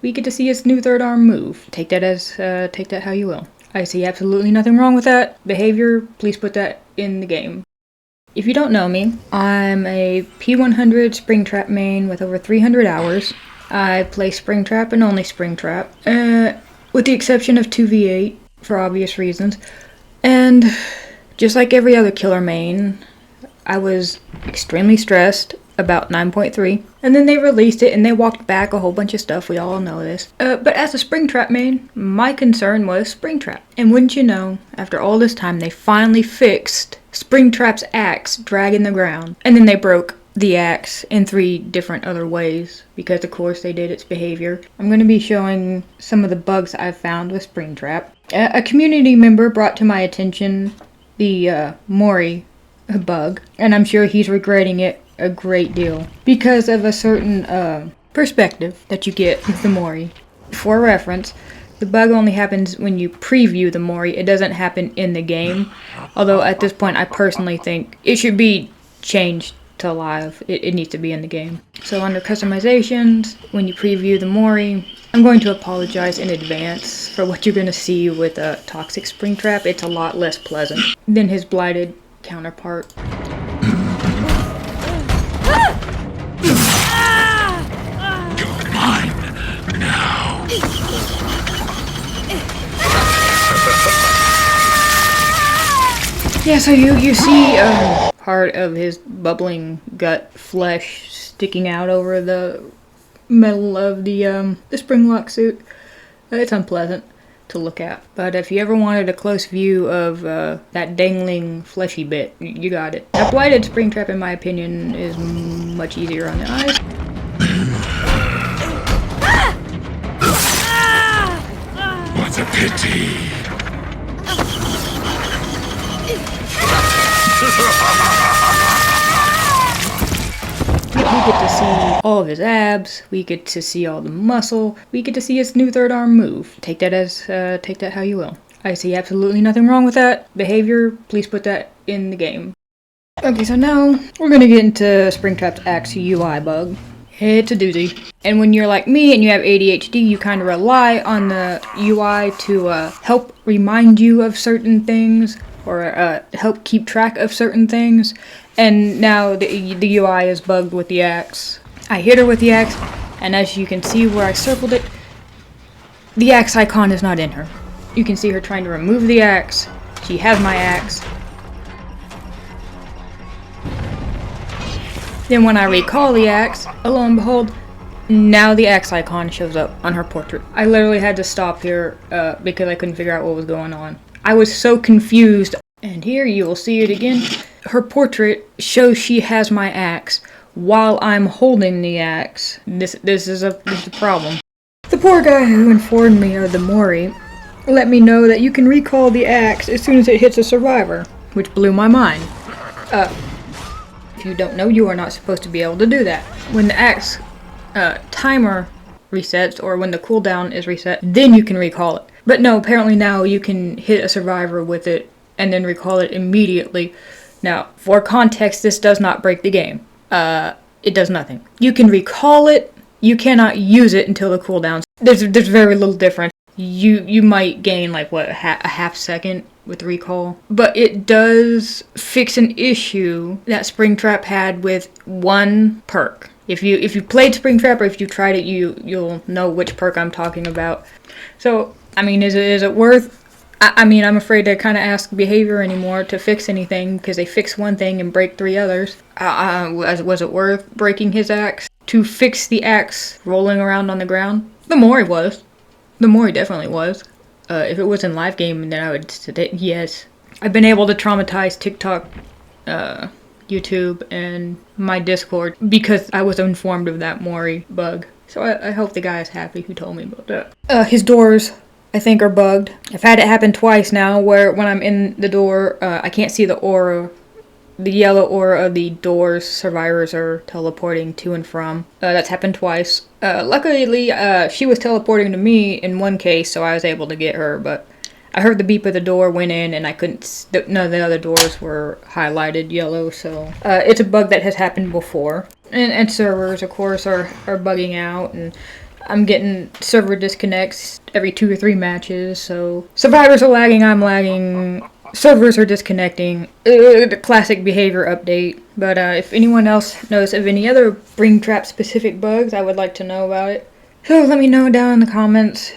we get to see his new third arm move. Take that how you will. I see absolutely nothing wrong with that behavior. Please put that in the game. If you don't know me, I'm a P100 Springtrap main with over 300 hours. I play Springtrap and only Springtrap, with the exception of 2v8 for obvious reasons. And just like every other killer main, I was extremely stressed about 9.3, and then they released it and they walked back a whole bunch of stuff. We all know this. But as a Springtrap main, my concern was Springtrap. And wouldn't you know, after all this time, they finally fixed Springtrap's axe dragging the ground. And then they broke the axe in 3 different other ways, because of course they did its behavior. I'm going to be showing some of the bugs I've found with Springtrap. A community member brought to my attention the Mori bug, and I'm sure he's regretting it a great deal because of a certain perspective that you get with the Mori. For reference, the bug only happens when you preview the Mori. It doesn't happen in the game, although at this point I personally think it should be changed to live. It needs to be in the game. So under customizations, when you preview the Mori, I'm going to apologize in advance for what you're going to see with a Toxic Springtrap. It's a lot less pleasant than his blighted counterpart. You're mine now. Yeah, so you see part of his bubbling gut flesh sticking out over the metal of the spring lock suit. It's unpleasant to look at, but if you ever wanted a close view of that dangling fleshy bit, you got it. That blighted Springtrap, in my opinion, is much easier on the eyes. What a pity. We get to see all of his abs, we get to see all the muscle, we get to see his new third arm move. Take that how you will. I see absolutely nothing wrong with that behavior. Please put that in the game. Okay, so now we're gonna get into Springtrap's Axe UI bug. It's a doozy. And when you're like me and you have ADHD, you kind of rely on the UI to help remind you of certain things, or help keep track of certain things. And now the UI is bugged with the axe. I hit her with the axe, and as you can see where I circled it, the axe icon is not in her. You can see her trying to remove the axe. She has my axe. Then when I recall the axe, lo and behold, now the axe icon shows up on her portrait. I literally had to stop here because I couldn't figure out what was going on. I was so confused. And here you will see it again. Her portrait shows she has my axe while I'm holding the axe. This is a problem. The poor guy who informed me of the Mori let me know that you can recall the axe as soon as it hits a survivor, which blew my mind. If you don't know, you are not supposed to be able to do that. When the axe timer resets, or when the cooldown is reset, then you can recall it. But no, apparently now you can hit a survivor with it and then recall it immediately. Now, for context, this does not break the game. It does nothing. You can recall it, you cannot use it until the cooldown. There's very little difference. You might gain like a half second with recall, but it does fix an issue that Springtrap had with one perk. If you played Springtrap, or if you tried it, you'll know which perk I'm talking about. So, I mean, is it worth? I mean, I'm afraid to kind of ask behavior anymore to fix anything, because they fix one thing and break 3 others. Was it worth breaking his axe to fix the axe rolling around on the ground? The Mori was. The Mori definitely was. If it was in live game, then I would say yes. I've been able to traumatize TikTok, YouTube, and my Discord because I was informed of that Mori bug. So I hope the guy is happy who told me about that. His doors, I think, are bugged. I've had it happen twice now, where when I'm in the door, I can't see the aura, the yellow aura of the doors survivors are teleporting to and from. That's happened twice. Luckily, she was teleporting to me in one case, so I was able to get her, but I heard the beep of the door, went in, and I couldn't, none of the other doors were highlighted yellow, so it's a bug that has happened before. And servers, of course, are bugging out, and I'm getting server disconnects every 2 or 3 matches, so survivors are lagging, I'm lagging, servers are disconnecting. The classic behavior update. But if anyone else knows of any other Springtrap specific bugs, I would like to know about it. So let me know down in the comments.